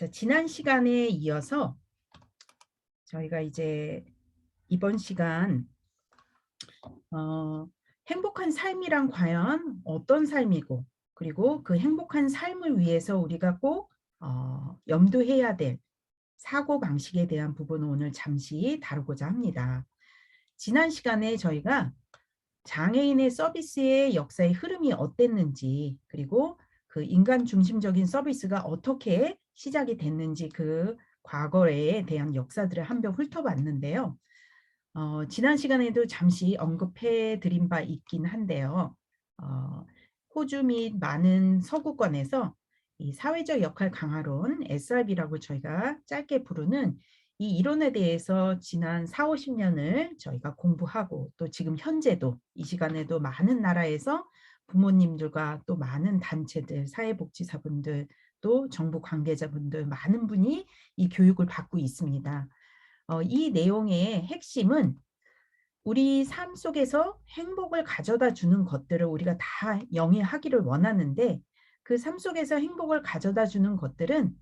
자, 지난 시간에 이어서 저희가 이제 이번 시간 행복한 삶이란 과연 어떤 삶이고, 그리고 그 행복한 삶을 위해서 우리가 꼭 염두해야 될 사고방식에 대한 부분을 오늘 잠시 다루고자 합니다. 지난 시간에 저희가 장애인의 서비스의 역사의 흐름이 어땠는지, 그리고 그 인간 중심적인 서비스가 어떻게 시작이 됐는지 그 과거에 대한 역사들을 한번 훑어봤는데요. 지난 시간에도 잠시 언급해 드린 바 있긴 한데요. 호주 및 많은 서구권에서 이 사회적 역할 강화론, SRB라고 저희가 짧게 부르는 이 이론에 대해서 지난 4, 50년을 저희가 공부하고, 또 지금 현재도 이 시간에도 많은 나라에서 부모님들과 또 많은 단체들, 사회복지사분들, 또 정부 관계자분들 많은 분이 이 교육을 받고 있습니다. 이 내용의 핵심은 우리 삶 속에서 행복을 가져다 주는 것들을 우리가 다 영위하기를 원하는데, 그 삶 속에서 행복을 가져다 주는 것들은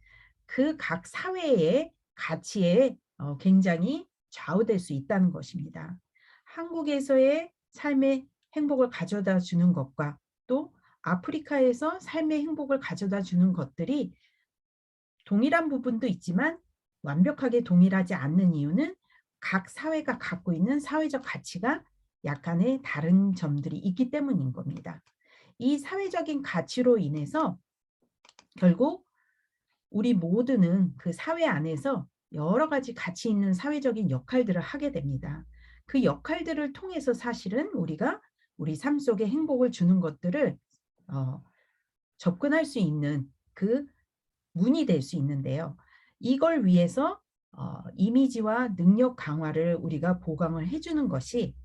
그 각 사회의 가치에 굉장히 좌우될 수 있다는 것입니다. 한국에서의 삶의 행복을 가져다 주는 것과 또 아프리카에서 삶의 행복을 가져다 주는 것들이 동일한 부분도 있지만 완벽하게 동일하지 않는 이유는 각 사회가 갖고 있는 사회적 가치가 약간의 다른 점들이 있기 때문인 겁니다. 이 사회적인 가치로 인해서 결국 우리 모두는 그 사회 안에서 여러 가지 가치 있는 사회적인 역할들을 하게 됩니다. 그 역할들을 통해서 사실은 우리가 우리 삶 속에 행복을 주는 것들을 접근할 수 있는 그 문이 될 수 있는데요. 이걸 위해서 이미지와 능력 강화를 우리가 보강을 해주는 것이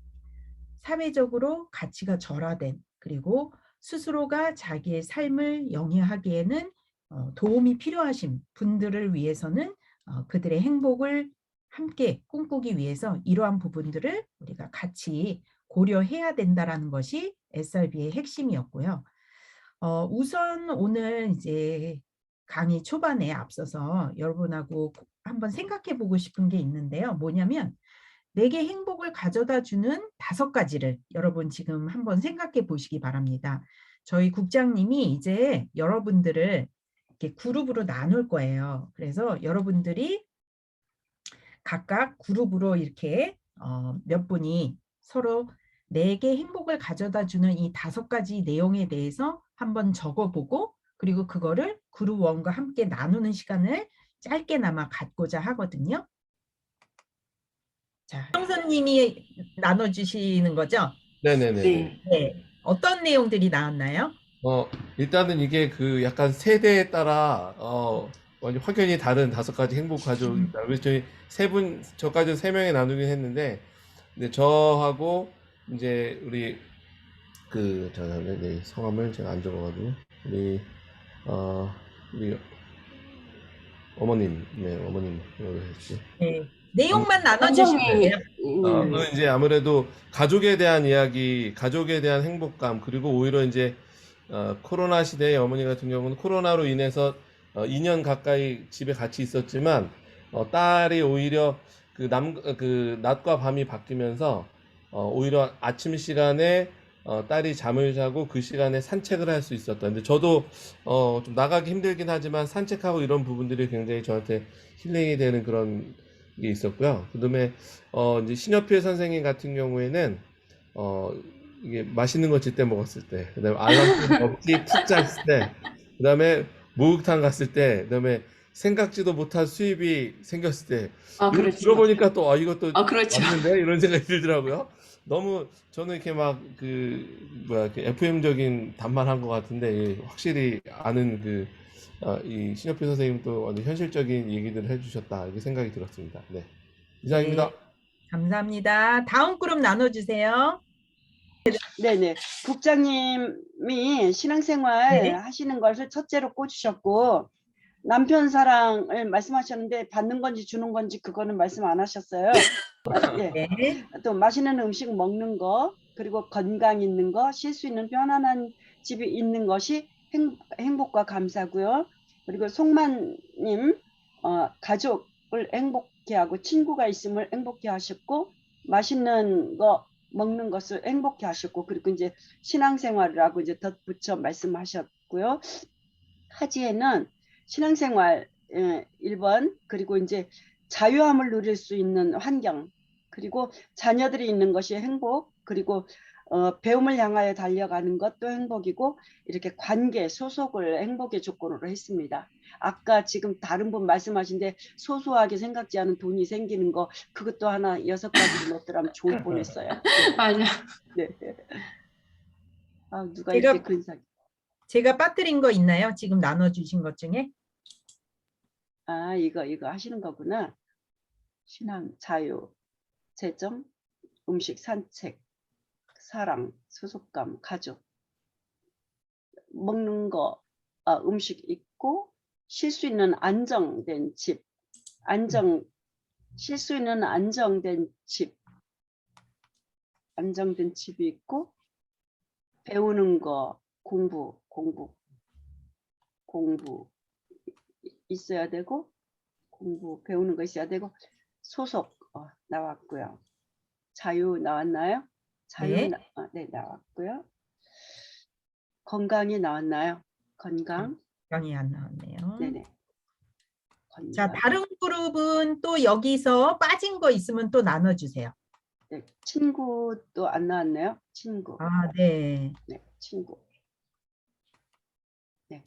사회적으로 가치가 절하된, 그리고 스스로가 자기의 삶을 영위하기에는 도움이 필요하신 분들을 위해서는 그들의 행복을 함께 꿈꾸기 위해서 이러한 부분들을 우리가 같이 고려해야 된다라는 것이 SRB의 핵심이었고요. 우선 오늘 이제 강의 초반에 앞서서 여러분하고 한번 생각해 보고 싶은 게 있는데요. 뭐냐면 내게 행복을 가져다 주는 5가지를 여러분 지금 한번 생각해 보시기 바랍니다. 저희 국장님이 이제 여러분들을 이렇게 그룹으로 나눌 거예요. 그래서 여러분들이 각각 그룹으로 이렇게 몇 분이 서로 내게 행복을 가져다 주는 이 5가지 내용에 대해서 한번 적어보고, 그리고 그거를 그룹 1과 함께 나누는 시간을 짧게나마 갖고자 하거든요. 자, 형사님이 나눠주시는 거죠? 네네네. 네. 네. 어떤 내용들이 나왔나요? 일단은 이게 그 약간 세대에 따라, 완전 확연히 다른 5가지 행복 가족이다. 그래서 저희 저까지 3명이 나누긴 했는데, 근데 저하고, 이제 우리, 네, 성함을 제가 안 적어가지고, 우리, 어, 우리 어머님, 네, 어머님, 뭐로 했지? 네. 내용만 나눠주시면 선생님, 돼요. 그건 이제 아무래도 가족에 대한 이야기, 가족에 대한 행복감, 그리고 오히려 이제 코로나 시대의 어머니 같은 경우는 코로나로 인해서 2년 가까이 집에 같이 있었지만 딸이 오히려 그 낮과 밤이 바뀌면서 오히려 아침 시간에 딸이 잠을 자고 그 시간에 산책을 할 수 있었다. 근데 저도 좀 나가기 힘들긴 하지만 산책하고 이런 부분들이 굉장히 저한테 힐링이 되는 그런 게 있었고요. 그다음에 이제 신여필 선생님 같은 경우에는 어 이게 맛있는 거 제때 먹었을 때, 그다음에 알람 없이 푹 잤을 때, 그다음에 목욕탕 갔을 때, 그다음에 생각지도 못한 수입이 생겼을 때, 이거 그렇죠. 들어보니까 또 이것도 그렇죠. 맞는데 이런 생각이 들더라고요. 너무 저는 이렇게 막 FM적인 답만 한 것 같은데 확실히 아는 이 신여필 선생님도 완전 현실적인 얘기들을 해주셨다 이렇게 생각이 들었습니다. 네, 이상입니다. 네. 감사합니다. 다음 그룹 나눠주세요. 네네. 국장님이 신앙생활 네. 하시는 것을 첫째로 꽂으셨고, 남편 사랑을 말씀하셨는데 받는 건지 주는 건지 그거는 말씀 안 하셨어요. 예. 네. 또 맛있는 음식 먹는 거, 그리고 건강 있는 거, 쉴 수 있는 편안한 집이 있는 것이 행복과 감사고요. 그리고 송만님, 가족을 행복해 하고 친구가 있음을 행복해 하셨고 맛있는 거 먹는 것을 행복해 하셨고 그리고 이제 신앙생활을 하고 이제 덧붙여 말씀하셨고요. 하지에는 신앙생활 1번 그리고 이제 자유함을 누릴 수 있는 환경 그리고 자녀들이 있는 것이 행복 그리고 배움을 향하여 달려가는 것도 행복이고 이렇게 관계 소속을 행복의 조건으로 했습니다. 아까 지금 다른 분 말씀하신데 소소하게 생각지 않은 돈이 생기는 거 그것도 하나 6가지를 넣었더라면 좋을 뻔했어요. 맞아. 네. 아, 누가 제가- 이렇게 근사하게. 제가 빠뜨린 거 있나요? 지금 나눠주신 것 중에? 아, 이거 하시는 거구나. 신앙, 자유, 재정, 음식, 산책, 사랑, 소속감, 가족. 먹는 거, 음식 있고 쉴 수 있는 안정된 집. 쉴 수 있는 안정된 집. 안정된 집이 있고 배우는 거, 공부 있어야 되고 공부 배우는 거 있어야 되고 소속 나왔고요. 자유 나왔나요? 자유 네. 네 나왔고요. 건강이 나왔나요? 건강. 영이 안 나왔네요. 네네. 건강. 자, 다른 그룹은 또 여기서 빠진 거 있으면 또 나눠주세요. 네, 친구도 안 나왔네요. 친구. 아, 네. 네, 친구. 네.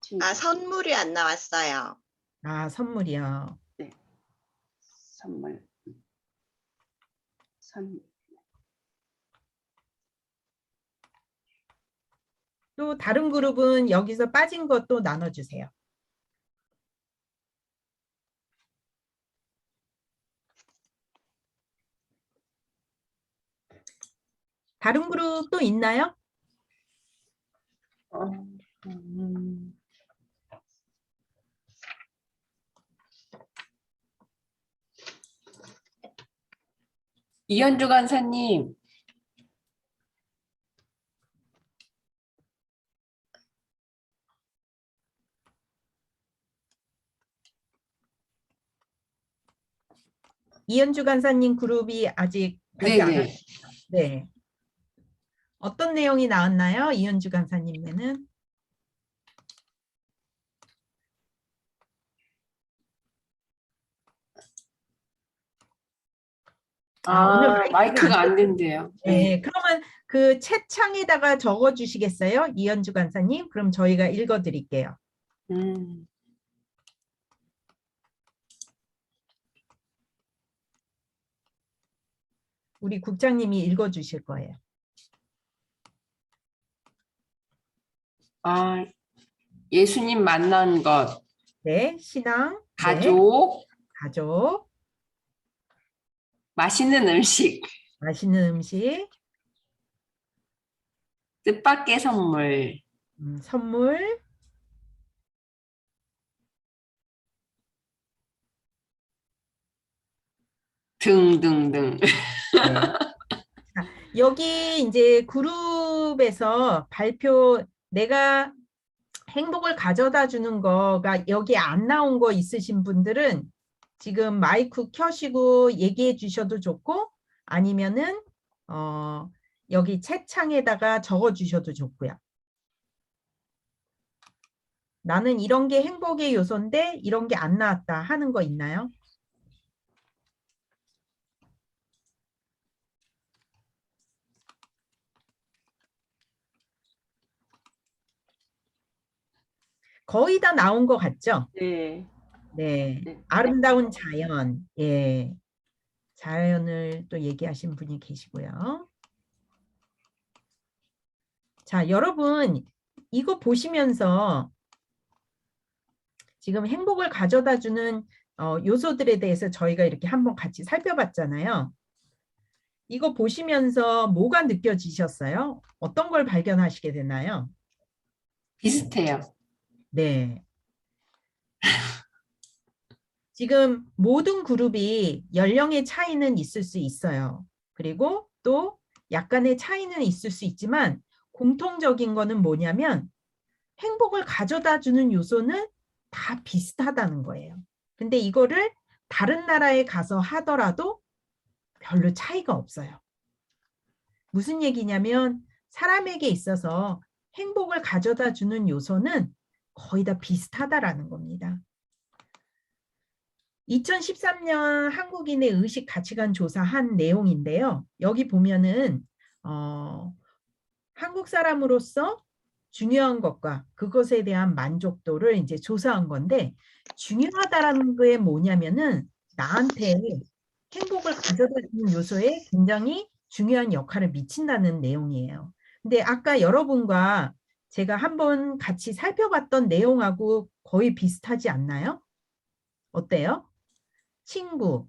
친구. 아, 선물이 안 나왔어요. 아, 선물이요. 선물. 또 다른 그룹은 여기서 빠진 것도 나눠주세요. 다른 그룹 또 있나요? 이현주 간사님, 이현주 간사님 그룹이 아직 발표 안 네네. 하셨어요. 네. 어떤 내용이 나왔나요? 이현주 간사님네는? 오늘 마이크가 안 된대요. 네, 그러면 그 채창에다가 적어 주시겠어요? 이현주 간사님? 그럼 저희가 읽어 드릴게요. 우리 국장님이 읽어 주실 거예요. 예수님 만난 것, 네, 신앙, 네, 가족, 가족, 맛있는 음식, 맛있는 음식, 뜻밖의 선물, 선물, 등등등. 네. 자, 여기 이제 그룹에서 발표 내가 행복을 가져다 주는 거가 여기 안 나온 거 있으신 분들은 지금 마이크 켜시고 얘기해 주셔도 좋고 아니면은 여기 채창에다가 적어 주셔도 좋고요. 나는 이런 게 행복의 요소인데 이런 게 안 나왔다 하는 거 있나요? 거의 다 나온 것 같죠? 네. 네. 네. 아름다운 자연. 예. 자연을 또 얘기하신 분이 계시고요. 자, 여러분 이거 보시면서 지금 행복을 가져다 주는 요소들에 대해서 저희가 이렇게 한번 같이 살펴봤잖아요. 이거 보시면서 뭐가 느껴지셨어요? 어떤 걸 발견하시게 되나요? 비슷해요. 네. 지금 모든 그룹이 연령의 차이는 있을 수 있어요. 그리고 또 약간의 차이는 있을 수 있지만 공통적인 거는 뭐냐면 행복을 가져다 주는 요소는 다 비슷하다는 거예요. 근데 이거를 다른 나라에 가서 하더라도 별로 차이가 없어요. 무슨 얘기냐면 사람에게 있어서 행복을 가져다 주는 요소는 거의 다 비슷하다라는 겁니다. 2013년 한국인의 의식 가치관 조사한 내용인데요. 여기 보면은 한국 사람으로서 중요한 것과 그것에 대한 만족도를 이제 조사한 건데, 중요하다라는 게 뭐냐면은 나한테 행복을 가져다 주는 요소에 굉장히 중요한 역할을 미친다는 내용이에요. 근데 아까 여러분과 제가 한번 같이 살펴봤던 내용하고 거의 비슷하지 않나요? 어때요? 친구,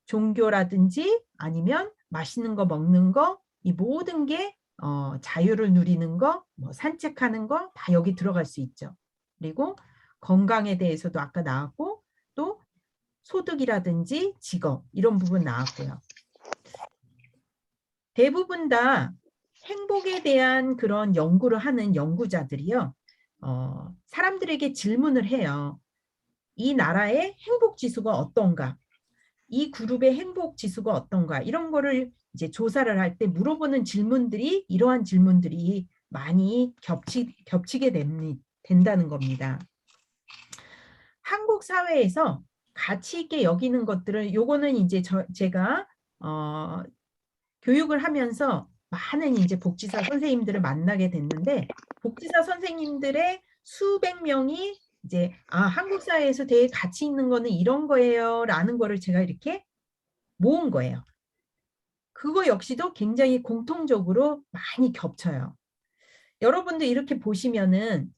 종교라든지 아니면 맛있는 거 먹는 거, 이 모든 게 자유를 누리는 거, 뭐 산책하는 거 다 여기 들어갈 수 있죠. 그리고 건강에 대해서도 아까 나왔고, 또 소득이라든지 직업 이런 부분 나왔고요. 대부분 다 행복에 대한 그런 연구를 하는 연구자들이요, 사람들에게 질문을 해요. 이 나라의 행복 지수가 어떤가? 이 그룹의 행복 지수가 어떤가? 이런 거를 이제 조사를 할 때 물어보는 질문들이, 이러한 질문들이 많이 겹치게 된다는 겁니다. 한국 사회에서 가치 있게 여기는 것들을, 요거는 이제 제가 교육을 하면서 많은 이제 복지사 선생님들을 만나게 됐는데, 복지사 선생님들의 수백 명이 이제 한국 사회에서 되게 가치 있는 거는 이런 거예요 라는 거를 제가 이렇게 모은 거예요. 그거 역시도 굉장히 공통적으로 많이 겹쳐요. 여러분도 이렇게 보시면은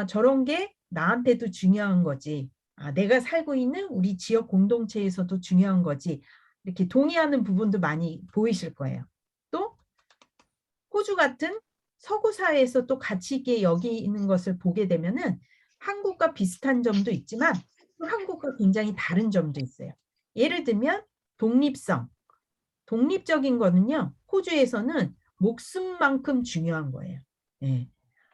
저런 게 나한테도 중요한 거지, 내가 살고 있는 우리 지역 공동체에서도 중요한 거지, 이렇게 동의하는 부분도 많이 보이실 거예요. 또 호주 같은 서구 사회에서 또 가치 있게 여기는 것을 보게 되면은 한국과 비슷한 점도 있지만 또 한국과 굉장히 다른 점도 있어요. 예를 들면 독립성. 독립적인 거는요, 호주에서는 목숨만큼 중요한 거예요. 예.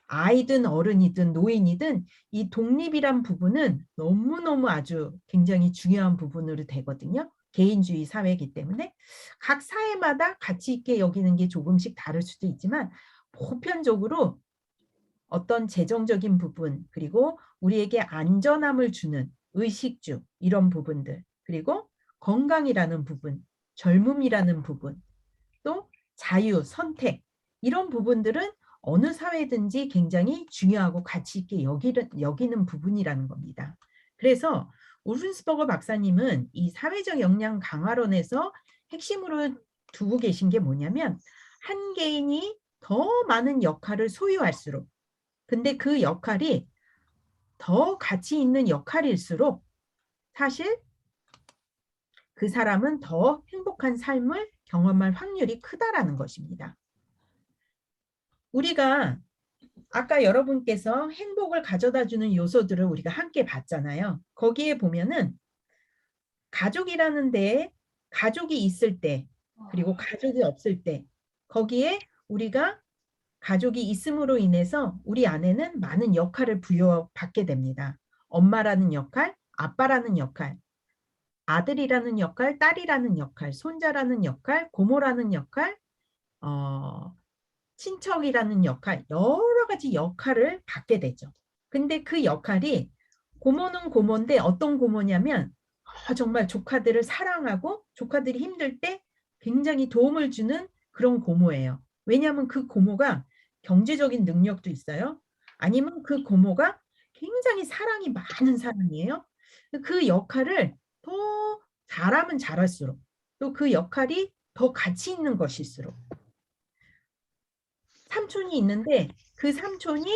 아이든 어른이든 노인이든 이 독립이란 부분은 너무너무 아주 굉장히 중요한 부분으로 되거든요. 개인주의 사회이기 때문에 각 사회마다 가치 있게 여기는 게 조금씩 다를 수도 있지만, 보편적으로 어떤 재정적인 부분, 그리고 우리에게 안전함을 주는 의식주, 이런 부분들, 그리고 건강이라는 부분, 젊음이라는 부분, 또 자유, 선택, 이런 부분들은 어느 사회든지 굉장히 중요하고 가치 있게 여기는 부분이라는 겁니다. 그래서 우른스버거 박사님은 이 사회적 역량 강화론에서 핵심으로 두고 계신 게 뭐냐면, 한 개인이 더 많은 역할을 소유할수록, 근데 그 역할이 더 가치 있는 역할일수록 사실 그 사람은 더 행복한 삶을 경험할 확률이 크다라는 것입니다. 우리가 아까 여러분께서 행복을 가져다 주는 요소들을 우리가 함께 봤잖아요. 거기에 보면은 가족이라는 데에 가족이 있을 때, 그리고 가족이 없을 때, 거기에 우리가 가족이 있음으로 인해서 우리 안에는 많은 역할을 부여받게 됩니다. 엄마라는 역할, 아빠라는 역할, 아들이라는 역할, 딸이라는 역할, 손자라는 역할, 고모라는 역할, 친척이라는 역할, 여러 가지 역할을 받게 되죠. 근데 그 역할이, 고모는 고모인데 어떤 고모냐면 정말 조카들을 사랑하고 조카들이 힘들 때 굉장히 도움을 주는 그런 고모예요. 왜냐하면 그 고모가 경제적인 능력도 있어요. 아니면 그 고모가 굉장히 사랑이 많은 사람이에요. 그 역할을 더 잘하면 잘할수록, 또 그 역할이 더 가치 있는 것일수록, 삼촌이 있는데 그 삼촌이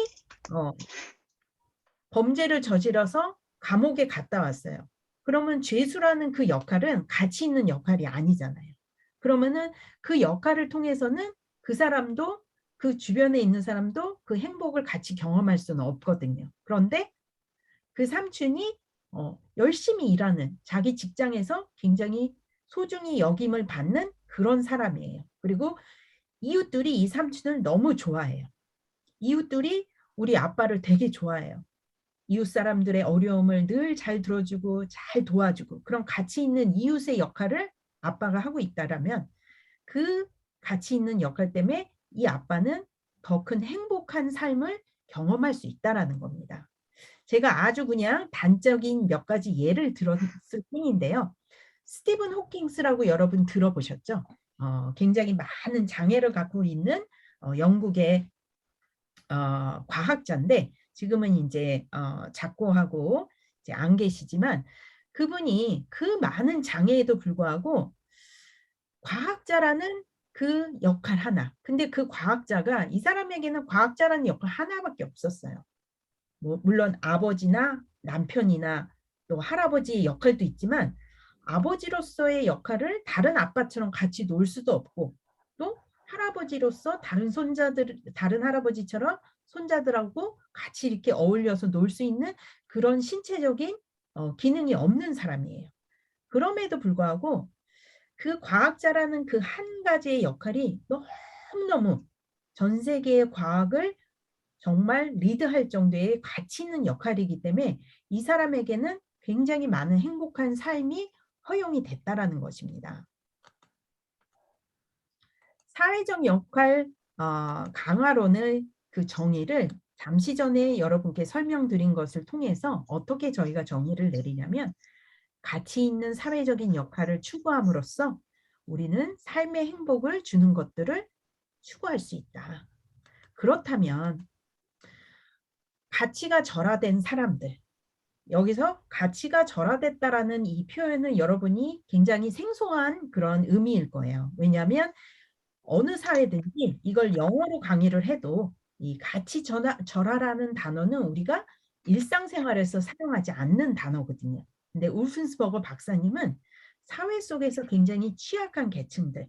범죄를 저질러서 감옥에 갔다 왔어요. 그러면 죄수라는 그 역할은 가치 있는 역할이 아니잖아요. 그러면은 그 역할을 통해서는 그 사람도, 그 주변에 있는 사람도 그 행복을 같이 경험할 수는 없거든요. 그런데 그 삼촌이 열심히 일하는, 자기 직장에서 굉장히 소중히 여김을 받는 그런 사람이에요. 그리고 이웃들이 이 삼촌을 너무 좋아해요. 이웃들이 우리 아빠를 되게 좋아해요. 이웃 사람들의 어려움을 늘 잘 들어주고 잘 도와주고 그런 가치 있는 이웃의 역할을 아빠가 하고 있다라면 그 가치 있는 역할 때문에 이 아빠는 더 큰 행복한 삶을 경험할 수 있다라는 겁니다. 제가 아주 그냥 단적인 몇 가지 예를 들었을 뿐인데요. 스티븐 호킹스라고 여러분 들어보셨죠? 굉장히 많은 장애를 갖고 있는 영국의 과학자인데 지금은 이제 작고하고 이제 안 계시지만 그분이 그 많은 장애에도 불구하고 과학자라는 그 역할 하나. 근데 그 과학자가 이 사람에게는 과학자라는 역할 하나밖에 없었어요. 뭐 물론 아버지나 남편이나 또 할아버지의 역할도 있지만 아버지로서의 역할을 다른 아빠처럼 같이 놀 수도 없고 또 할아버지로서 다른 할아버지처럼 손자들하고 같이 이렇게 어울려서 놀 수 있는 그런 신체적인 기능이 없는 사람이에요. 그럼에도 불구하고 그 과학자라는 그 한 가지의 역할이 너무너무 전 세계의 과학을 정말 리드할 정도의 가치 있는 역할이기 때문에 이 사람에게는 굉장히 많은 행복한 삶이 허용이 됐다라는 것입니다. 사회적 역할 강화론의 그 정의를 잠시 전에 여러분께 설명드린 것을 통해서 어떻게 저희가 정의를 내리냐면 가치 있는 사회적인 역할을 추구함으로써 우리는 삶의 행복을 주는 것들을 추구할 수 있다. 그렇다면 가치가 절하된 사람들, 여기서 가치가 절하됐다라는 이 표현은 여러분이 굉장히 생소한 그런 의미일 거예요. 왜냐하면 어느 사회든지 이걸 영어로 강의를 해도 이 가치 절하라는 단어는 우리가 일상생활에서 사용하지 않는 단어거든요. 근데 울프스버거 박사님은 사회 속에서 굉장히 취약한 계층들,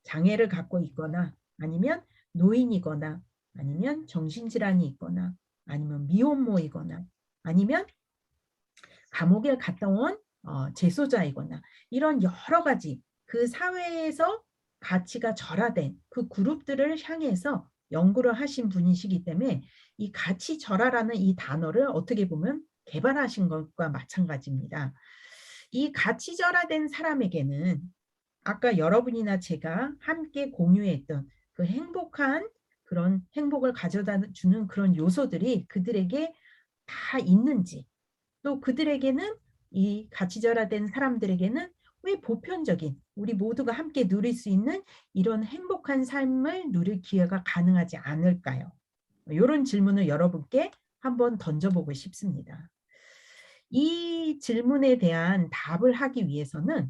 장애를 갖고 있거나 아니면 노인이거나 아니면 정신질환이 있거나 아니면 미혼모이거나 아니면 감옥에 갔다 온 재소자이거나 이런 여러 가지 그 사회에서 가치가 절하된 그 그룹들을 향해서 연구를 하신 분이시기 때문에 이 가치 절하라는 이 단어를 어떻게 보면 개발하신 것과 마찬가지입니다. 이 가치 절하된 사람에게는 아까 여러분이나 제가 함께 공유했던 그 행복한 그런 행복을 가져다 주는 그런 요소들이 그들에게 다 있는지 또 그들에게는 이 가치절하된 사람들에게는 왜 보편적인 우리 모두가 함께 누릴 수 있는 이런 행복한 삶을 누릴 기회가 가능하지 않을까요? 이런 질문을 여러분께 한번 던져보고 싶습니다. 이 질문에 대한 답을 하기 위해서는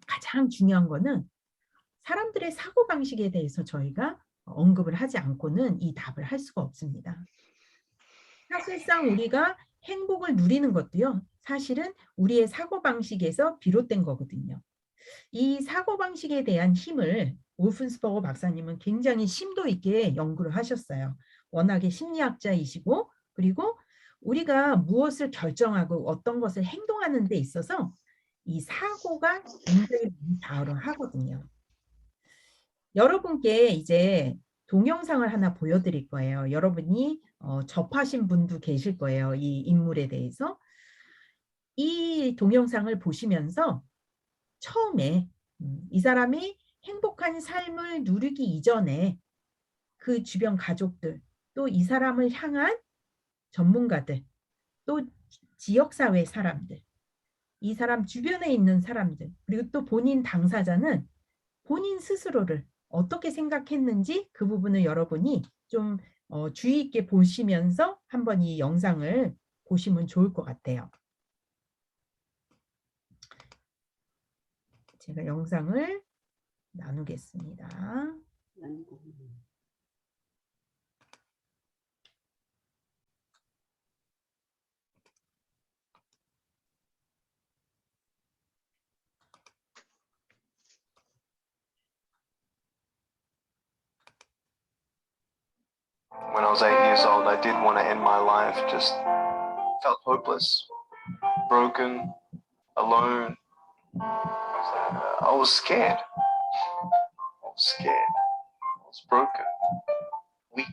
가장 중요한 거는 사람들의 사고방식에 대해서 저희가 언급을 하지 않고는 이 답을 할 수가 없습니다. 사실상 우리가 행복을 누리는 것도요. 사실은 우리의 사고방식에서 비롯된 거거든요. 이 사고방식에 대한 힘을 울프스버거 박사님은 굉장히 심도 있게 연구를 하셨어요. 워낙에 심리학자이시고 그리고 우리가 무엇을 결정하고 어떤 것을 행동하는 데 있어서 이 사고가 굉장히 좌우를 하거든요. 여러분께 이제 동영상을 하나 보여드릴 거예요. 여러분이 접하신 분도 계실 거예요. 이 인물에 대해서. 이 동영상을 보시면서 처음에 이 사람이 행복한 삶을 누리기 이전에 그 주변 가족들, 또 이 사람을 향한 전문가들, 또 지역사회 사람들, 이 사람 주변에 있는 사람들, 그리고 또 본인 당사자는 본인 스스로를 어떻게 생각했는지 그 부분을 여러분이 좀 주의 있게 보시면서 한번 이 영상을 보시면 좋을 것 같아요. 제가 영상을 나누겠습니다. When I was 8 years old, I did want to end my life. Just felt hopeless, broken, alone. I was scared. I was scared. I was broken, weak.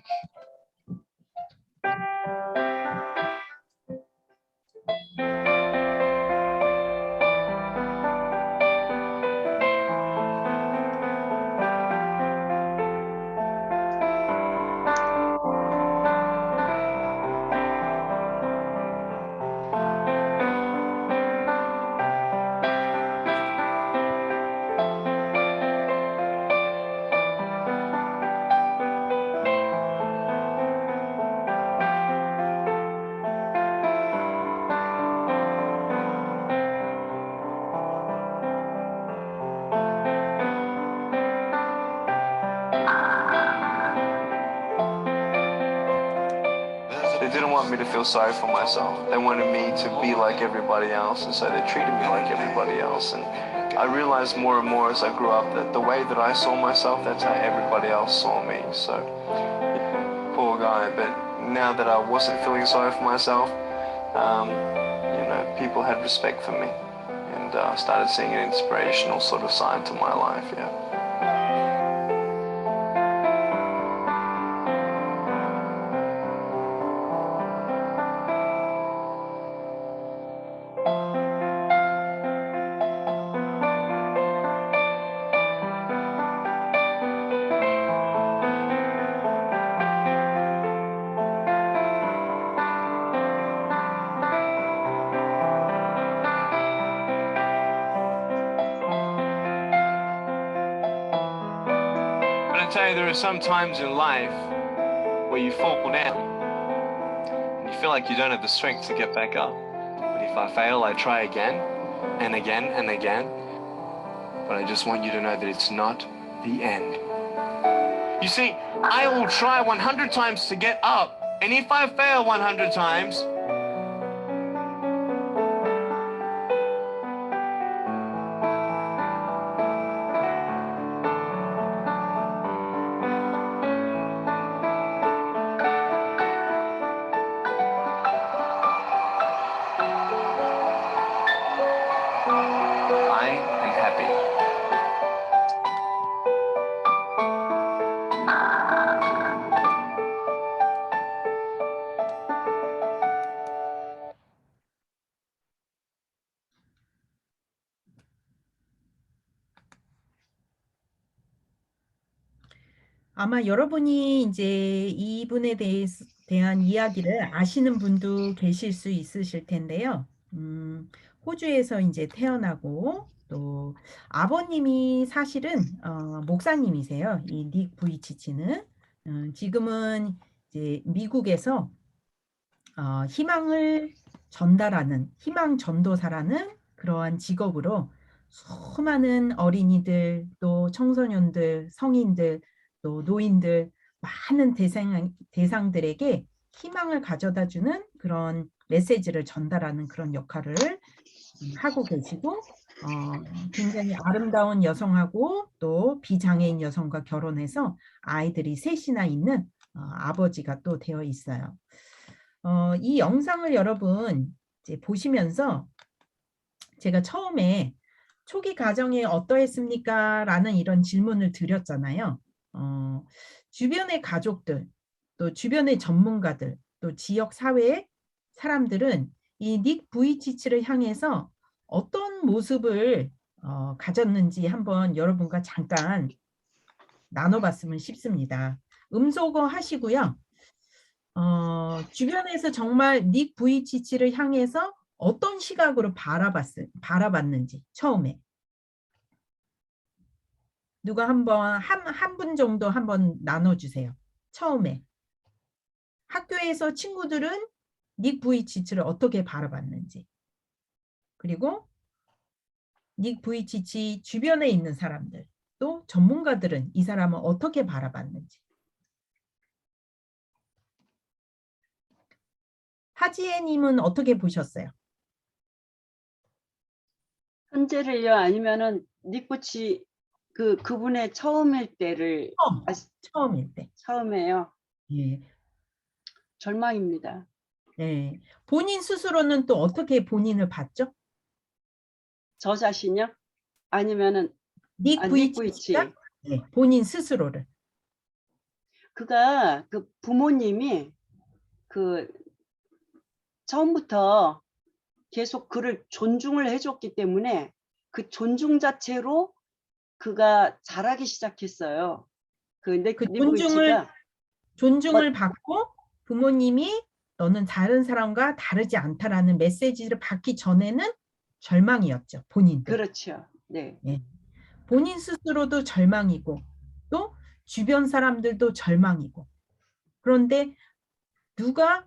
to feel sorry for myself. They wanted me to be like everybody else, and so they treated me like everybody else. And I realized more and more as I grew up that the way that I saw myself, that's how everybody else saw me. So, poor guy. But now that I wasn't feeling sorry for myself, you know, people had respect for me, and started seeing an inspirational sort of side to my life. Yeah. But I tell you, there are some times in life where you fall down and you feel like you don't have the strength to get back up. But if I fail, I try again and again and again. But I just want you to know that it's not the end. You see, I will try 100 times to get up, and if I fail 100 times, I am happy. 아마 여러분이 이제 이분에 대한 이야기를 아시는 분도 계실 수 있으실 텐데요. 호주에서 이제 태어나고 또 아버님이 사실은 목사님이세요. 이 닉 부이치치는 지금은 이제 미국에서 희망을 전달하는 희망 전도사라는 그러한 직업으로 수많은 어린이들 또 청소년들 성인들 또 노인들 많은 대상들에게 희망을 가져다 주는 그런 메시지를 전달하는 그런 역할을 하고 계시고 굉장히 아름다운 여성하고 또 비장애인 여성과 결혼해서 아이들이 셋이나 있는 아버지가 또 되어 있어요. 이 영상을 여러분 이제 보시면서 제가 처음에 초기 가정이 어떠했습니까? 라는 이런 질문을 드렸잖아요. 주변의 가족들, 또 주변의 전문가들, 또 지역 사회의 사람들은 이 닉 부이치치를 향해서 어떤 모습을 가졌는지 한번 여러분과 잠깐 나눠봤으면 싶습니다. 음소거 하시고요. 주변에서 정말 닉 부이치치를 향해서 어떤 시각으로 바라봤는지 처음에 누가 한번 한 분 정도 한번 나눠주세요. 처음에 학교에서 친구들은 닉 부이치치를 어떻게 바라봤는지, 그리고 닉 부이치치 주변에 있는 사람들, 또 전문가들은 이 사람을 어떻게 바라봤는지. 하지혜님은 어떻게 보셨어요? 현재를요, 아니면은 닉부치 그분의 처음일 때를 처음일 때. 처음에요. 예. 절망입니다. 네. 본인 스스로는 또 어떻게 본인을 봤죠? 저 자신요? 아니면은 닉 닉부이치. 부이치치가 네, 본인 스스로를. 그가 그 부모님이 그 처음부터 계속 그를 존중을 해줬기 때문에 그 존중 자체로 그가 잘하기 시작했어요. 그 존중을 받고 부모님이 너는 다른 사람과 다르지 않다라는 메시지를 받기 전에는 절망이었죠. 본인도. 그렇죠. 네. 네. 본인 스스로도 절망이고 또 주변 사람들도 절망이고. 그런데 누가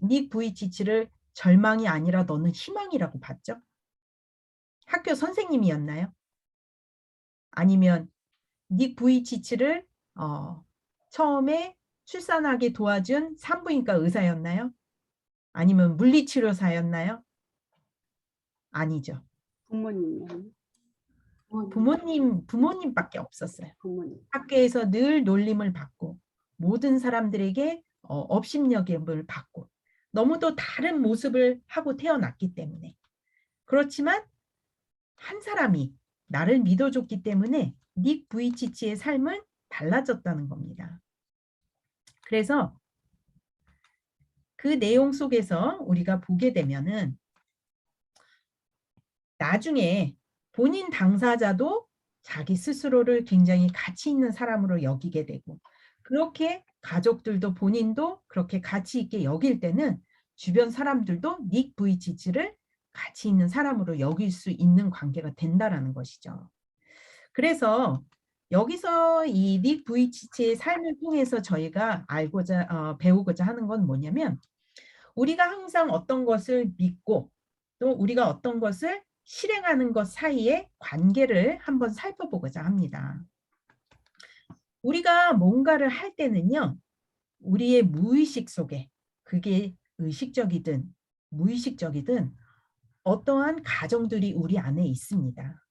닉 부이치치를 절망이 아니라 너는 희망이라고 봤죠? 학교 선생님이었나요? 아니면 닉 부이치치를 처음에 출산하게 도와준 산부인과 의사였나요? 아니면 물리치료사였나요? 아니죠. 부모님이요. 부모님밖에 없었어요. 부모님. 학교에서 늘 놀림을 받고 모든 사람들에게 업신여김을 받고 너무도 다른 모습을 하고 태어났기 때문에. 그렇지만 한 사람이 나를 믿어줬기 때문에 닉 부이치치의 삶은 달라졌다는 겁니다. 그래서 그 내용 속에서 우리가 보게 되면은 나중에 본인 당사자도 자기 스스로를 굉장히 가치 있는 사람으로 여기게 되고, 그렇게 가족들도 본인도 그렇게 가치 있게 여길 때는 주변 사람들도 닉 부이치치를 가치 있는 사람으로 여길 수 있는 관계가 된다라는 것이죠. 그래서 여기서 이 닉 부이치치의 삶을 통해서 저희가 배우고자 하는 건 뭐냐면, 우리가 항상 어떤 것을 믿고 또 우리가 어떤 것을 실행하는 것 사이의 관계를 한번 살펴보고자 합니다. 우리가 뭔가를 할 때는요, 우리의 무의식 속에, 그게 의식적이든 무의식적이든 어떠한 가정들이 우리 안에 있습니다.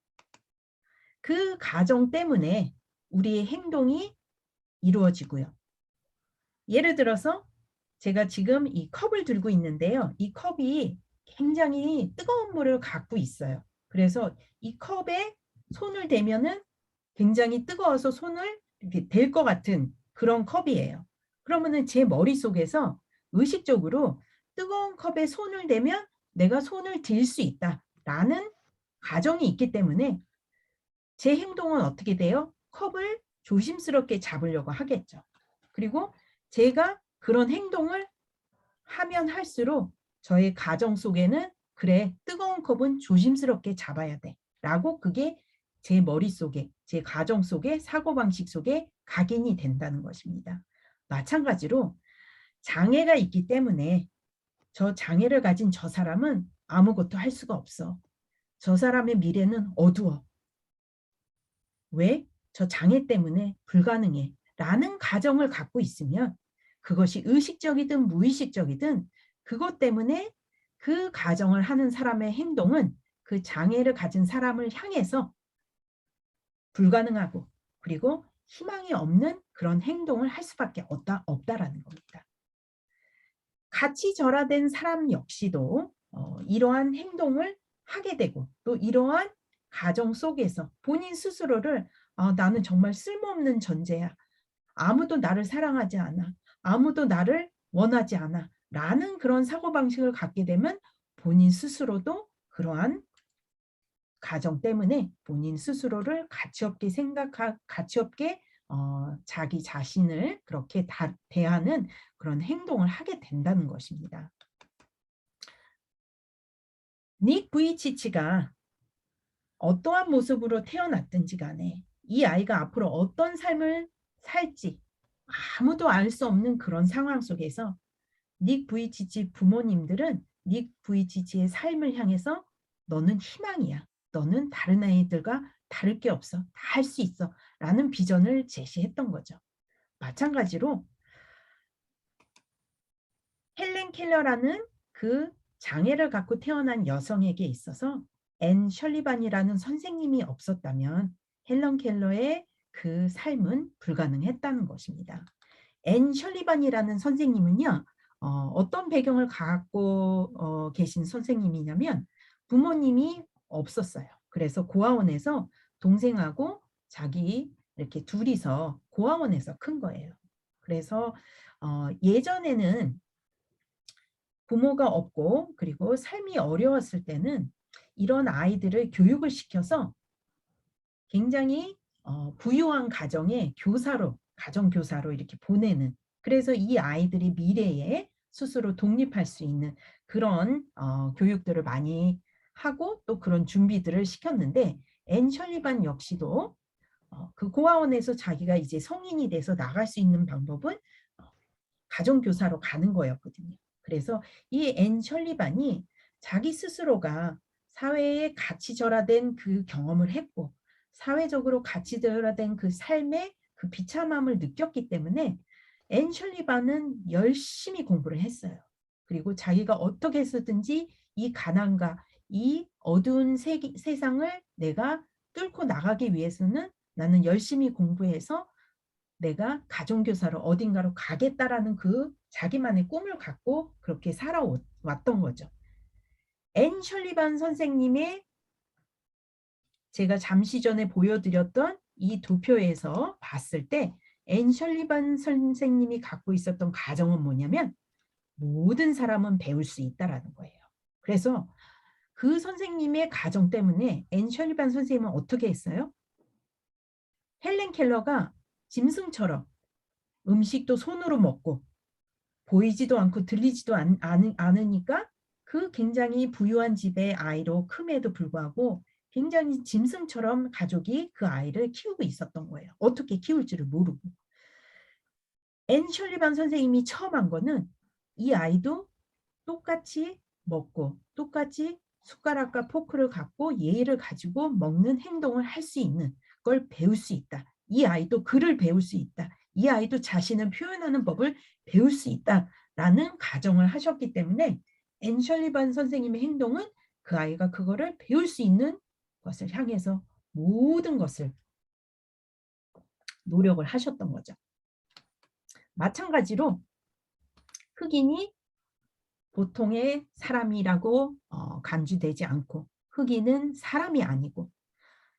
그 가정 때문에 우리의 행동이 이루어지고요. 예를 들어서 제가 지금 이 컵을 들고 있는데요. 이 컵이 굉장히 뜨거운 물을 갖고 있어요. 그래서 이 컵에 손을 대면은 굉장히 뜨거워서 손을 이렇게 댈 것 같은 그런 컵이에요. 그러면은 제 머릿속에서 의식적으로 뜨거운 컵에 손을 대면 내가 손을 들 수 있다라는 가정이 있기 때문에 제 행동은 어떻게 돼요? 컵을 조심스럽게 잡으려고 하겠죠. 그리고 제가 그런 행동을 하면 할수록 저의 가정 속에는 그래, 뜨거운 컵은 조심스럽게 잡아야 돼 라고 그게 제 머릿속에, 제 가정 속에, 사고방식 속에 각인이 된다는 것입니다. 마찬가지로 장애가 있기 때문에 저 장애를 가진 저 사람은 아무것도 할 수가 없어. 저 사람의 미래는 어두워. 왜? 저 장애 때문에 불가능해 라는 가정을 갖고 있으면 그것이 의식적이든 무의식적이든 그것 때문에 그 가정을 하는 사람의 행동은 그 장애를 가진 사람을 향해서 불가능하고 그리고 희망이 없는 그런 행동을 할 수밖에 없다라는 겁니다. 같이 절하된 사람 역시도 이러한 행동을 하게 되고 또 이러한 가정 속에서 본인 스스로를 나는 정말 쓸모없는 존재야. 아무도 나를 사랑하지 않아. 아무도 나를 원하지 않아. 라는 그런 사고방식을 갖게 되면 본인 스스로도 그러한 가정 때문에 본인 스스로를 가치없게 가치없게 자기 자신을 그렇게 대하는 그런 행동을 하게 된다는 것입니다. 닉 부이치치가 어떠한 모습으로 태어났든지 간에 이 아이가 앞으로 어떤 삶을 살지 아무도 알 수 없는 그런 상황 속에서 닉 부이치치 부모님들은 닉 부이치치의 삶을 향해서 너는 희망이야. 너는 다른 아이들과 다를 게 없어. 다 할 수 있어. 라는 비전을 제시했던 거죠. 마찬가지로 헬렌 켈러라는 그 장애를 갖고 태어난 여성에게 있어서 앤 셜리반이라는 선생님이 없었다면 헬렌 켈러의 그 삶은 불가능했다는 것입니다. 앤 셜리반이라는 선생님은요, 어떤 배경을 갖고 계신 선생님이냐면 부모님이 없었어요. 그래서 고아원에서 동생하고 자기 이렇게 둘이서 고아원에서 큰 거예요. 그래서 예전에는 부모가 없고 그리고 삶이 어려웠을 때는 이런 아이들을 교육을 시켜서 굉장히 부유한 가정의 교사로, 가정교사로 이렇게 보내는, 그래서 이 아이들이 미래에 스스로 독립할 수 있는 그런 교육들을 많이 하고 또 그런 준비들을 시켰는데 앤 셜리반 역시도 그 고아원에서 자기가 이제 성인이 돼서 나갈 수 있는 방법은 가정교사로 가는 거였거든요. 그래서 이 앤 셜리반이 자기 스스로가 사회에 같이 절하된 그 경험을 했고 사회적으로 같이 절하된 그 삶의 그 비참함을 느꼈기 때문에 앤 셜리반은 열심히 공부를 했어요. 그리고 자기가 어떻게 해서든지 이 가난과 이 어두운 세상을 내가 뚫고 나가기 위해서는 나는 열심히 공부해서 내가 가정교사로 어딘가로 가겠다라는 그 자기만의 꿈을 갖고 그렇게 살아왔던 거죠. 앤 셜리반 선생님의 제가 잠시 전에 보여드렸던 이 두 표에서 봤을 때 앤 셜리반 선생님이 갖고 있었던 가정은 뭐냐면 모든 사람은 배울 수 있다라는 거예요. 그래서 그 선생님의 가정 때문에 앤 셜리반 선생님은 어떻게 했어요? 헬렌 켈러가 짐승처럼 음식도 손으로 먹고 보이지도 않고 들리지도 않으니까 그 굉장히 부유한 집의 아이로 큼에도 불구하고 굉장히 짐승처럼 가족이 그 아이를 키우고 있었던 거예요. 어떻게 키울지를 모르고. 앤 셜리반 선생님이 처음 한 거는 이 아이도 똑같이 먹고 똑같이 숟가락과 포크를 갖고 예의를 가지고 먹는 행동을 할 수 있는 걸 배울 수 있다. 이 아이도 글을 배울 수 있다. 이 아이도 자신을 표현하는 법을 배울 수 있다라는 가정을 하셨기 때문에 앤 셜리반 선생님의 행동은 그 아이가 그거를 배울 수 있는 것을 향해서 모든 것을 노력을 하셨던 거죠. 마찬가지로 흑인이 보통의 사람이라고 간주되지 않고 흑인은 사람이 아니고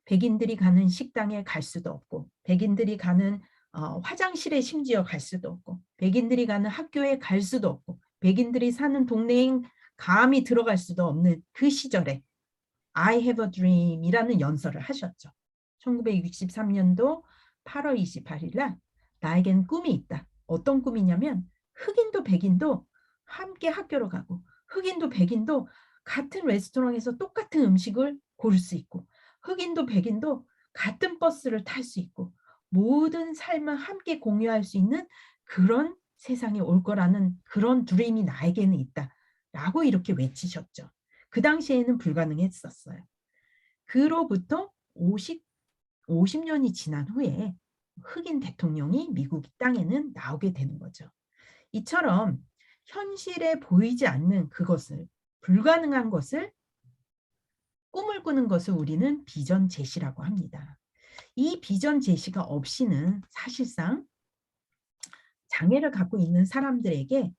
백인들이 가는 식당에 갈 수도 없고 백인들이 가는 화장실에 심지어 갈 수도 없고 백인들이 가는 학교에 갈 수도 없고 백인들이 사는 동네에 감히 들어갈 수도 없는 그 시절에 I have a dream 이라는 연설을 하셨죠. 1963년도 8월 28일 날 나에겐 꿈이 있다. 어떤 꿈이냐면 흑인도 백인도 함께 학교로 가고 흑인도 백인도 같은 레스토랑에서 똑같은 음식을 고를 수 있고 흑인도 백인도 같은 버스를 탈 수 있고 모든 삶을 함께 공유할 수 있는 그런 세상이 올 거라는 그런 드림이 나에게는 있다. 라고 이렇게 외치셨죠. 그 당시에는 불가능했었어요. 그로부터 50년이 지난 후에 흑인 대통령이 미국 땅에는 나오게 되는 거죠. 이처럼 현실에 보이지 않는 그것을 불가능한 것을 꿈을 꾸는 것을 우리는 비전 제시라고 합니다. 이 비전 제시가 없이는 사실상 장애를 갖고 있는 사람들에게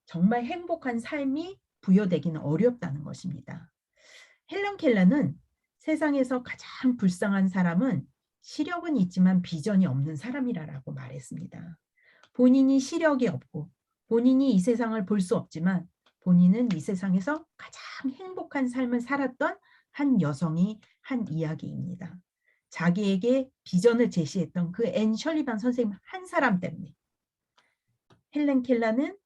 정말 행복한 삶이 부여되기는 어렵다는 것입니다. 헬런 켈러는 세상에서 가장 불쌍한 사람은 시력은 있지만 비전이 없는 사람이라고 말했습니다. 본인이 시력이 없고 본인이 이 세상을 볼 수 없지만 본인은 이 세상에서 가장 행복한 삶을 살았던 한 여성이 한 이야기입니다. 자기에게 비전을 제시했던 그 앤 셜리반 선생님 한 사람 때문에 헬렌 켈러는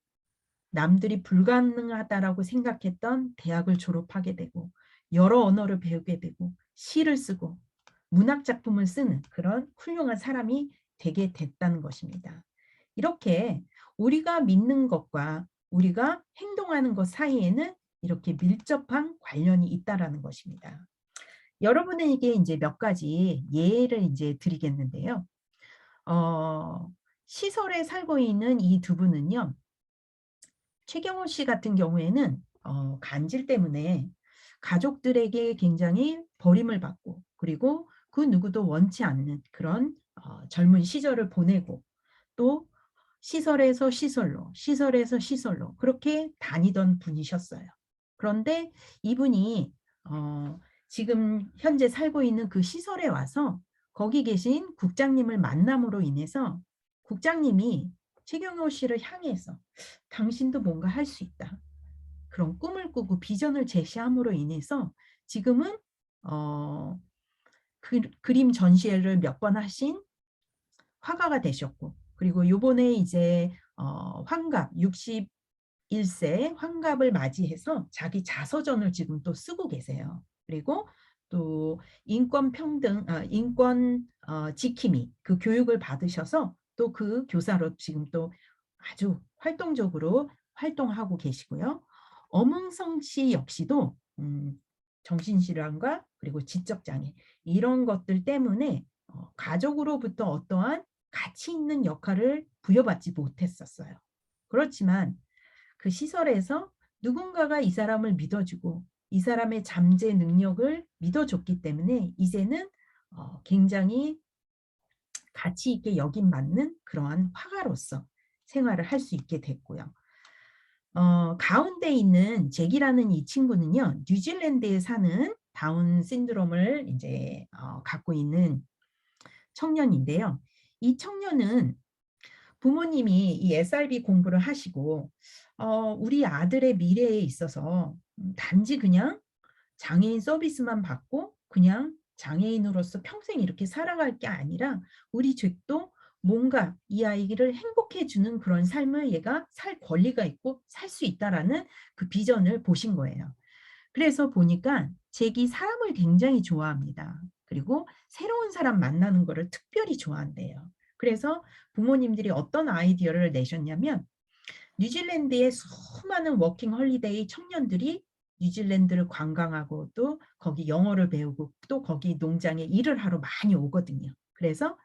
남들이 불가능하다라고 생각했던 대학을 졸업하게 되고 여러 언어를 배우게 되고 시를 쓰고 문학 작품을 쓰는 그런 훌륭한 사람이 되게 됐다는 것입니다. 이렇게 우리가 믿는 것과 우리가 행동하는 것 사이에는 이렇게 밀접한 관련이 있다라는 것입니다. 여러분에게 이제 몇 가지 예를 이제 드리겠는데요. 시설에 살고 있는 이 두 분은요. 최경호 씨 같은 경우에는 간질 때문에 가족들에게 굉장히 버림을 받고 그리고 그 누구도 원치 않는 그런 젊은 시절을 보내고 또 시설에서 시설로 시설에서 시설로 그렇게 다니던 분이셨어요. 그런데 이분이 지금 현재 살고 있는 그 시설에 와서 거기 계신 국장님을 만남으로 인해서 국장님이 최경호 씨를 향해서 당신도 뭔가 할 수 있다. 그런 꿈을 꾸고 비전을 제시함으로 인해서 지금은 그림 전시회를 몇 번 하신 화가가 되셨고 그리고 요번에 이제 환갑 61세 환갑을 맞이해서 자기 자서전을 지금 또 쓰고 계세요. 그리고 또 인권 평등, 인권 지킴이 그 교육을 받으셔서 또 그 교사로 지금 또 아주 활동적으로 활동하고 계시고요. 엄흥성 씨 역시도 정신질환과 그리고 지적장애 이런 것들 때문에 가족으로부터 어떠한 가치 있는 역할을 부여받지 못했었어요. 그렇지만 그 시설에서 누군가가 이 사람을 믿어주고 이 사람의 잠재 능력을 믿어줬기 때문에 이제는 굉장히 가치 있게 여김받는 그러한 화가로서 생활을 할 수 있게 됐고요. 가운데 있는 잭이라는 이 친구는요, 뉴질랜드에 사는 다운 신드롬을 이제 갖고 있는 청년인데요. 이 청년은 부모님이 이 SRB 공부를 하시고 우리 아들의 미래에 있어서 단지 그냥 장애인 서비스만 받고 그냥 장애인으로서 평생 이렇게 살아갈 게 아니라 우리 잭도 뭔가 이 아이를 행복해 주는 그런 삶을 얘가 살 권리가 있고 살 수 있다라는 그 비전을 보신 거예요. 그래서 보니까 잭이 사람을 굉장히 좋아합니다. 그리고 새로운 사람 만나는 거를 특별히 좋아한대요. 그래서 부모님들이 어떤 아이디어를 내셨냐면 뉴질랜드의 수많은 워킹 홀리데이 청년들이 뉴질랜드를 관광하고 또 거기 영어를 배우고 또 거기 농장에 일을 하러 많이 오거든요. 그래서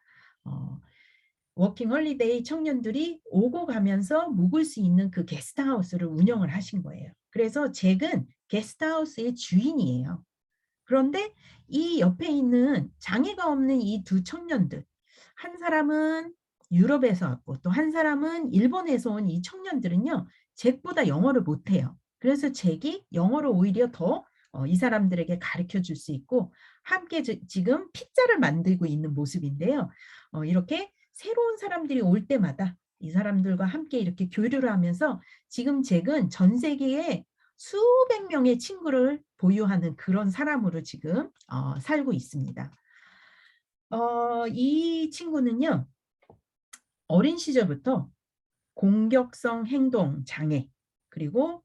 워킹 홀리데이 청년들이 오고 가면서 묵을 수 있는 그 게스트하우스를 운영을 하신 거예요. 그래서 잭은 게스트하우스의 주인이에요. 그런데 이 옆에 있는 장애가 없는 이 두 청년들, 한 사람은 유럽에서 왔고 또 한 사람은 일본에서 온 이 청년들은요, 잭보다 영어를 못해요. 그래서 잭이 영어를 오히려 더 이 사람들에게 가르쳐 줄 수 있고 함께 지금 피자를 만들고 있는 모습인데요. 이렇게 새로운 사람들이 올 때마다 이 사람들과 함께 이렇게 교류를 하면서 지금 잭은 전 세계에 수백 명의 친구를 보유하는 그런 사람으로 지금 살고 있습니다. 이 친구는요, 어린 시절부터 공격성 행동 장애 그리고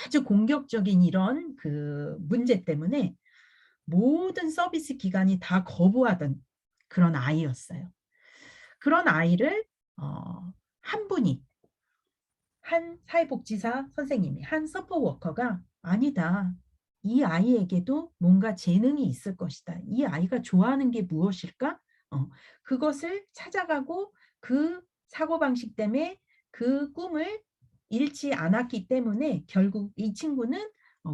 아주 공격적인 이런 그 문제 때문에 모든 서비스 기관이 다 거부하던 그런 아이였어요. 그런 아이를 한 분이, 한 사회복지사 선생님이, 한 서포트워커가 아니다. 이 아이에게도 뭔가 재능이 있을 것이다. 이 아이가 좋아하는 게 무엇일까? 그것을 찾아가고 그 사고방식 때문에 그 꿈을 잃지 않았기 때문에 결국 이 친구는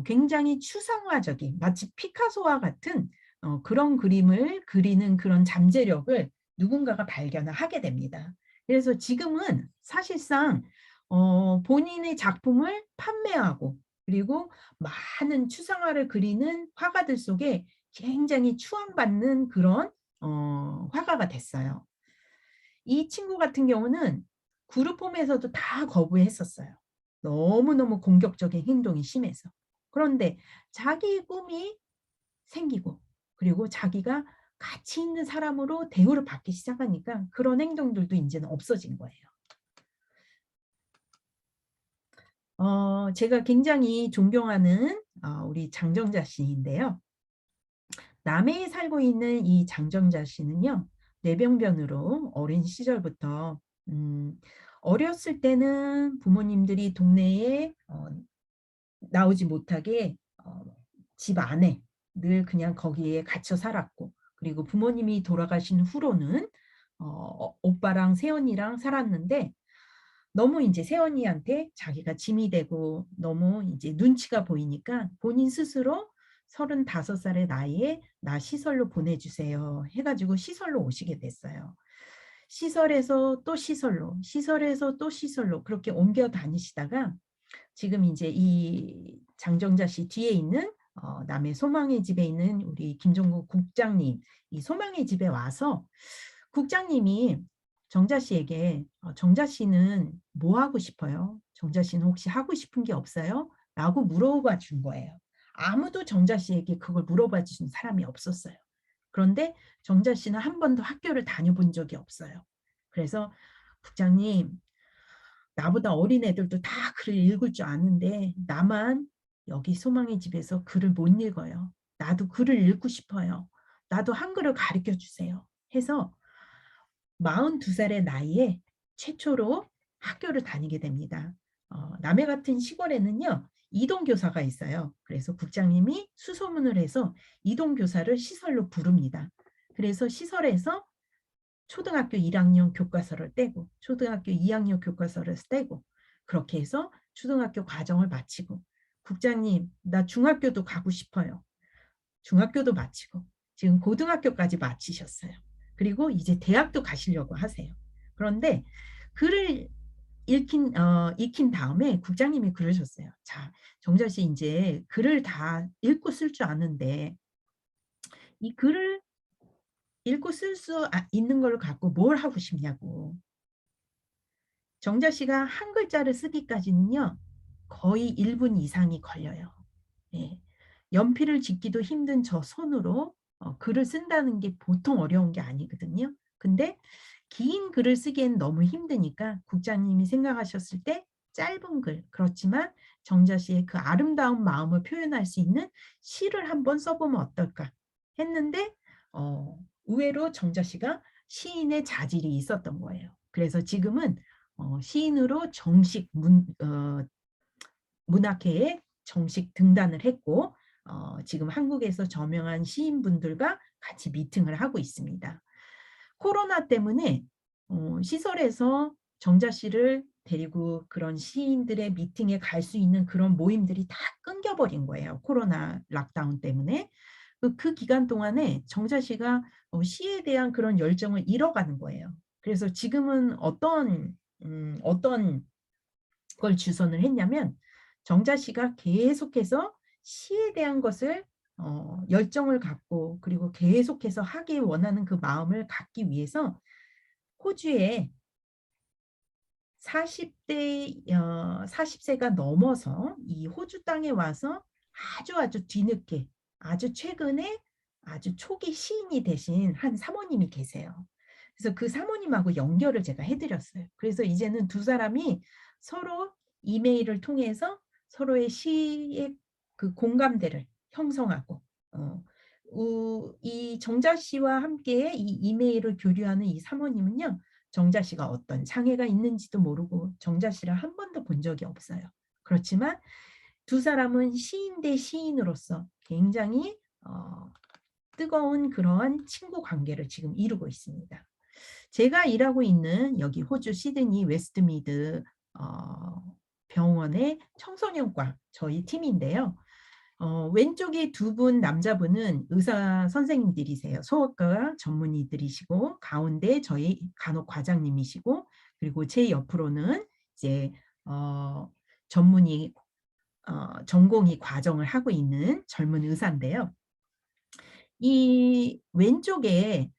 굉장히 추상화적인 마치 피카소와 같은 그런 그림을 그리는 그런 잠재력을 누군가가 발견을 하게 됩니다. 그래서 지금은 사실상 본인의 작품을 판매하고 그리고 많은 추상화를 그리는 화가들 속에 굉장히 추앙받는 그런 화가가 됐어요. 이 친구 같은 경우는 그룹홈에서도 다 거부했었어요. 너무너무 공격적인 행동이 심해서. 그런데 자기 꿈이 생기고 그리고 자기가 가치 있는 사람으로 대우를 받기 시작하니까 그런 행동들도 이제는 없어진 거예요. 제가 굉장히 존경하는 우리 장정자 씨인데요. 남해에 살고 있는 이 장정자 씨는요, 뇌병변으로 어린 시절부터 어렸을 때는 부모님들이 동네에 나오지 못하게 집 안에 늘 그냥 거기에 갇혀 살았고, 그리고 부모님이 돌아가신 후로는 오빠랑 새언니랑 살았는데 너무 이제 새언니한테 자기가 짐이 되고 너무 이제 눈치가 보이니까 본인 스스로 35살의 나이에 나 시설로 보내주세요 해가지고 시설로 오시게 됐어요. 시설에서 또 시설로, 시설에서 또 시설로 그렇게 옮겨 다니시다가 지금 이제 이 장정자 씨 뒤에 있는 남해 소망의 집에 있는 우리 김종국 국장님, 이 소망의 집에 와서 국장님이 정자 씨에게 정자 씨는 뭐 하고 싶어요? 정자 씨는 혹시 하고 싶은 게 없어요? 라고 물어봐 준 거예요. 아무도 정자 씨에게 그걸 물어봐 준 사람이 없었어요. 그런데 정자 씨는 한 번도 학교를 다녀본 적이 없어요. 그래서 국장님, 나보다 어린 애들도 다 글을 읽을 줄 아는데 나만 여기 소망의 집에서 글을 못 읽어요. 나도 글을 읽고 싶어요. 나도 한글을 가르쳐 주세요. 해서 42살의 나이에 최초로 학교를 다니게 됩니다. 남해 같은 시골에는요, 이동교사가 있어요. 그래서 국장님이 수소문을 해서 이동교사를 시설로 부릅니다. 그래서 시설에서 초등학교 1학년 교과서를 떼고 초등학교 2학년 교과서를 떼고 그렇게 해서 초등학교 과정을 마치고 국장님 나 중학교도 가고 싶어요. 중학교도 마치고 지금 고등학교까지 마치셨어요. 그리고 이제 대학도 가시려고 하세요. 그런데 글을 익힌 다음에 국장님이 그러셨어요. 자, 정자 씨 이제 글을 다 읽고 쓸 줄 아는데 이 글을 읽고 쓸 수 있는 걸 갖고 뭘 하고 싶냐고. 정자 씨가 한 글자를 쓰기까지는요. 거의 1분 이상이 걸려요. 예. 연필을 짚기도 힘든 저 손으로 글을 쓴다는 게 보통 어려운 게 아니거든요. 근데 긴 글을 쓰기엔 너무 힘드니까 국장님이 생각하셨을 때 짧은 글, 그렇지만 정자 씨의 그 아름다운 마음을 표현할 수 있는 시를 한번 써보면 어떨까 했는데 의외로 정자 씨가 시인의 자질이 있었던 거예요. 그래서 지금은 시인으로 정식 문학회에 정식 등단을 했고 지금 한국에서 저명한 시인분들과 같이 미팅을 하고 있습니다. 코로나 때문에 시설에서 정자 씨를 데리고 그런 시인들의 미팅에 갈 수 있는 그런 모임들이 다 끊겨버린 거예요. 코로나 락다운 때문에. 그 기간 동안에 정자 씨가 시에 대한 그런 열정을 잃어가는 거예요. 그래서 지금은 어떤 걸 주선을 했냐면 정자 씨가 계속해서 시에 대한 것을 열정을 갖고 그리고 계속해서 하기 원하는 그 마음을 갖기 위해서 호주에 40세가 넘어서 이 호주 땅에 와서 아주 뒤늦게 아주 최근에 아주 초기 시인이 되신 한 사모님이 계세요. 그래서 그 사모님하고 연결을 제가 해드렸어요. 그래서 이제는 두 사람이 서로 이메일을 통해서 서로의 시의 그 공감대를 형성하고 이 정자 씨와 함께 이 이메일을 교류하는 이 사모님은요. 정자 씨가 어떤 장애가 있는지도 모르고 정자 씨를 한 번도 본 적이 없어요. 그렇지만 두 사람은 시인 대 시인으로서 굉장히 뜨거운 그러한 친구 관계를 지금 이루고 있습니다. 제가 일하고 있는 여기 호주 시드니 웨스트미드 병원의 청소년과 저희 팀인데요. 왼쪽에 두 분 남자분은 의사 선생님들이세요. 소아과 전문의들이시고 가운데 저희 간호 과장님이시고 그리고 제 옆으로는 이제 전공의 과정을 하고 있는 젊은 의사인데요. 이 왼쪽에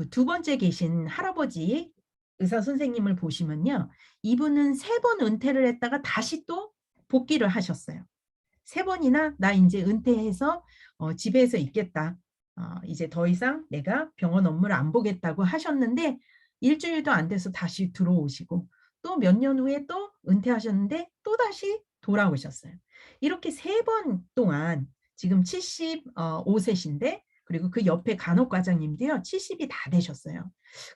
두 번째 계신 할아버지 의사 선생님을 보시면요. 이분은 3번 은퇴를 했다가 다시 또 복귀를 하셨어요. 3번이나 나 이제 은퇴해서 집에서 있겠다. 이제 더 이상 내가 병원 업무를 안 보겠다고 하셨는데 일주일도 안 돼서 다시 들어오시고 또 몇 년 후에 또 은퇴하셨는데 또 다시 돌아오셨어요. 이렇게 3번 동안 지금 75세신데 그리고 그 옆에 간호과장님도요. 70이 다 되셨어요.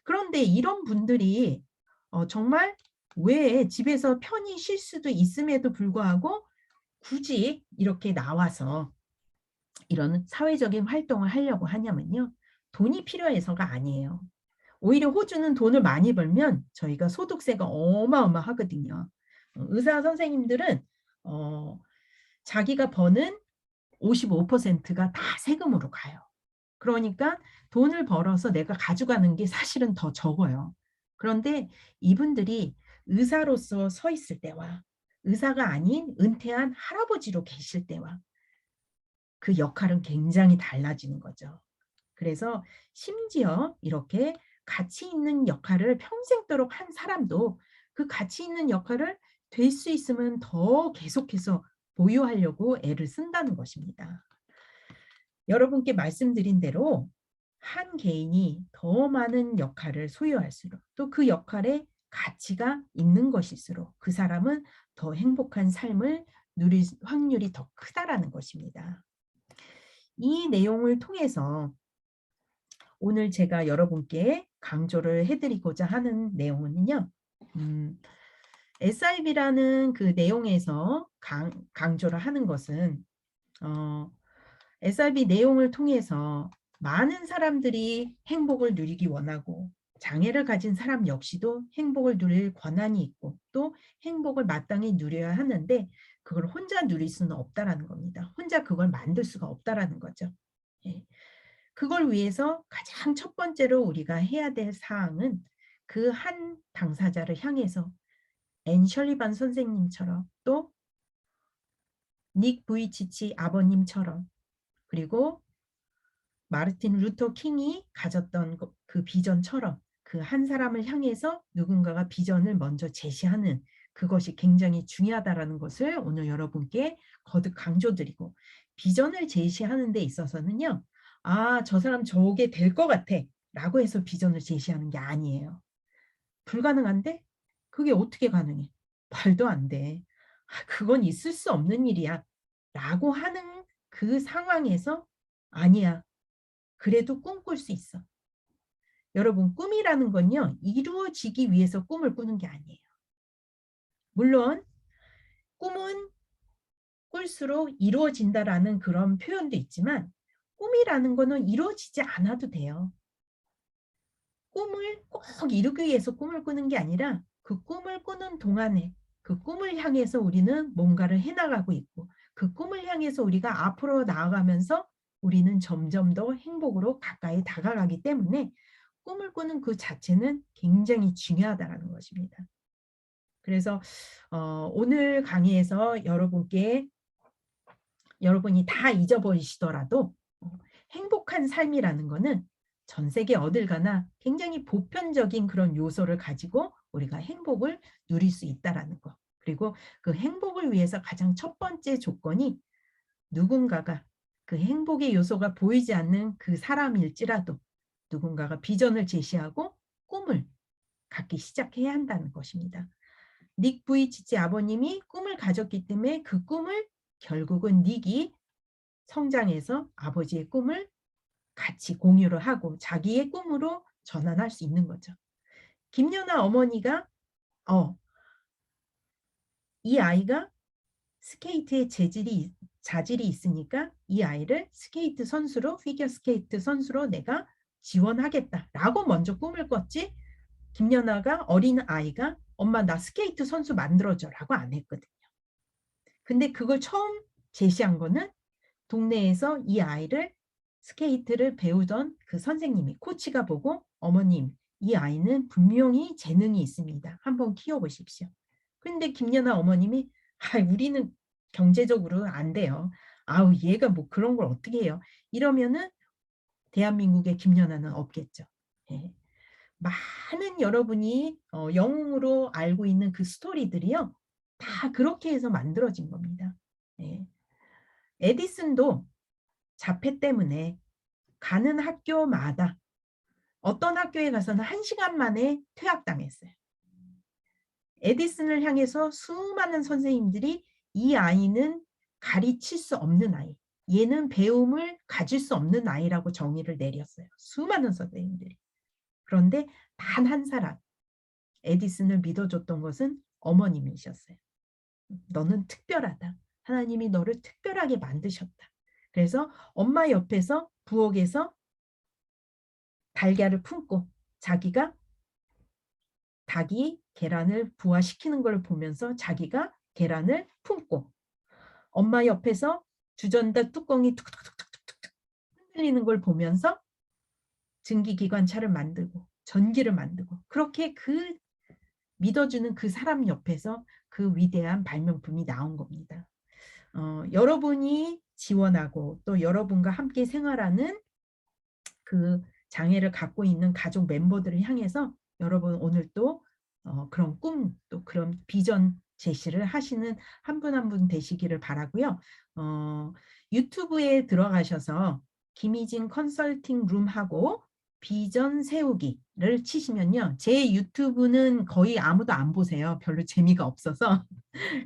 그런데 이런 분들이 정말 왜 집에서 편히 쉴 수도 있음에도 불구하고 굳이 이렇게 나와서 이런 사회적인 활동을 하려고 하냐면요. 돈이 필요해서가 아니에요. 오히려 호주는 돈을 많이 벌면 저희가 소득세가 어마어마하거든요. 의사 선생님들은 자기가 버는 55%가 다 세금으로 가요. 그러니까 돈을 벌어서 내가 가져가는 게 사실은 더 적어요. 그런데 이분들이 의사로서 서 있을 때와 의사가 아닌 은퇴한 할아버지로 계실 때와 그 역할은 굉장히 달라지는 거죠. 그래서 심지어 이렇게 가치 있는 역할을 평생도록 한 사람도 그 가치 있는 역할을 될 수 있으면 더 계속해서 보유하려고 애를 쓴다는 것입니다. 여러분께 말씀드린 대로 한 개인이 더 많은 역할을 소유할수록 또 그 역할에 가치가 있는 것일수록 그 사람은 더 행복한 삶을 누릴 확률이 더 크다라는 것입니다. 이 내용을 통해서 오늘 제가 여러분께 강조를 해드리고자 하는 내용은요. SIB라는 그 내용에서 강조를 하는 것은 SIB 내용을 통해서 많은 사람들이 행복을 누리기 원하고 장애를 가진 사람 역시도 행복을 누릴 권한이 있고 또 행복을 마땅히 누려야 하는데 그걸 혼자 누릴 수는 없다라는 겁니다. 혼자 그걸 만들 수가 없다라는 거죠. 예. 그걸 위해서 가장 첫 번째로 우리가 해야 될 사항은 그 한 당사자를 향해서 앤 셜리반 선생님처럼 또 닉 부이치치 아버님처럼 그리고 마르틴 루터 킹이 가졌던 그 비전처럼 그 한 사람을 향해서 누군가가 비전을 먼저 제시하는 그것이 굉장히 중요하다라는 것을 오늘 여러분께 거듭 강조드리고 비전을 제시하는 데 있어서는요. 아, 저 사람 저게 될 것 같아 라고 해서 비전을 제시하는 게 아니에요. 불가능한데? 그게 어떻게 가능해? 말도 안 돼. 그건 있을 수 없는 일이야. 라고 하는 그 상황에서 아니야. 그래도 꿈꿀 수 있어. 여러분, 꿈이라는 건요. 이루어지기 위해서 꿈을 꾸는 게 아니에요. 물론 꿈은 꿀수록 이루어진다라는 그런 표현도 있지만 꿈이라는 거는 이루어지지 않아도 돼요. 꿈을 꼭 이루기 위해서 꿈을 꾸는 게 아니라 그 꿈을 꾸는 동안에 그 꿈을 향해서 우리는 뭔가를 해나가고 있고 그 꿈을 향해서 우리가 앞으로 나아가면서 우리는 점점 더 행복으로 가까이 다가가기 때문에 꿈을 꾸는 그 자체는 굉장히 중요하다는 것입니다. 그래서 오늘 강의에서 여러분이 다 잊어버리시더라도 행복한 삶이라는 거는 전 세계 어딜 가나 굉장히 보편적인 그런 요소를 가지고 우리가 행복을 누릴 수 있다는 거. 그리고 그 행복을 위해서 가장 첫 번째 조건이 누군가가 그 행복의 요소가 보이지 않는 그 사람일지라도 누군가가 비전을 제시하고 꿈을 갖기 시작해야 한다는 것입니다. 닉 부이치치 아버님이 꿈을 가졌기 때문에 그 꿈을 결국은 닉이 성장해서 아버지의 꿈을 같이 공유를 하고 자기의 꿈으로 전환할 수 있는 거죠. 김연아 어머니가 이 아이가 스케이트에 자질이 있으니까 이 아이를 스케이트 선수로 피겨 스케이트 선수로 내가 지원하겠다라고 먼저 꿈을 꿨지 김연아가 어린 아이가 엄마 나 스케이트 선수 만들어줘라고 안 했거든요. 근데 그걸 처음 제시한 거는 동네에서 이 아이를 스케이트를 배우던 그 선생님이 코치가 보고 어머님 이 아이는 분명히 재능이 있습니다. 한번 키워보십시오. 근데 김연아 어머님이 우리는 경제적으로 안 돼요. 아우 얘가 뭐 그런 걸 어떻게 해요. 이러면은 대한민국의 김연아는 없겠죠. 예. 많은 여러분이 영웅으로 알고 있는 그 스토리들이요. 다 그렇게 해서 만들어진 겁니다. 예. 에디슨도 자폐 때문에 가는 학교마다 어떤 학교에 가서는 1시간 만에 퇴학당했어요. 에디슨을 향해서 수많은 선생님들이 이 아이는 가르칠 수 없는 아이, 얘는 배움을 가질 수 없는 아이라고 정의를 내렸어요. 수많은 선생님들이. 그런데 단 한 사람, 에디슨을 믿어줬던 것은 어머님이셨어요. 너는 특별하다. 하나님이 너를 특별하게 만드셨다. 그래서 엄마 옆에서 부엌에서 달걀을 품고 자기가 닭이 계란을 부화시키는 걸 보면서 자기가 계란을 품고 엄마 옆에서 주전자 뚜껑이 툭툭툭툭툭툭 흔들리는 걸 보면서 증기기관차를 만들고 전기를 만들고 그렇게 그 믿어주는 그 사람 옆에서 그 위대한 발명품이 나온 겁니다. 여러분이 지원하고 또 여러분과 함께 생활하는 그 장애를 갖고 있는 가족 멤버들을 향해서 여러분 오늘 또 그런 꿈, 또 그런 비전 제시를 하시는 한 분 한 분 되시기를 바라고요. 유튜브에 들어가셔서 김희진 컨설팅 룸하고 비전 세우기를 치시면요. 제 유튜브는 거의 아무도 안 보세요. 별로 재미가 없어서.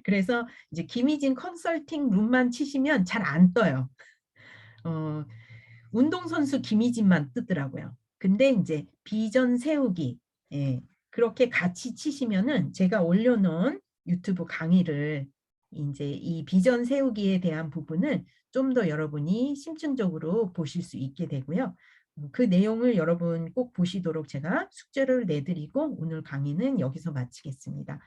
그래서 이제 김희진 컨설팅 룸만 치시면 잘 안 떠요. 운동선수 김희진만 뜨더라고요. 근데 이제 비전 세우기, 예, 그렇게 같이 치시면은 제가 올려놓은 유튜브 강의를 이제 이 비전 세우기에 대한 부분을 좀 더 여러분이 심층적으로 보실 수 있게 되고요. 그 내용을 여러분 꼭 보시도록 제가 숙제를 내드리고 오늘 강의는 여기서 마치겠습니다.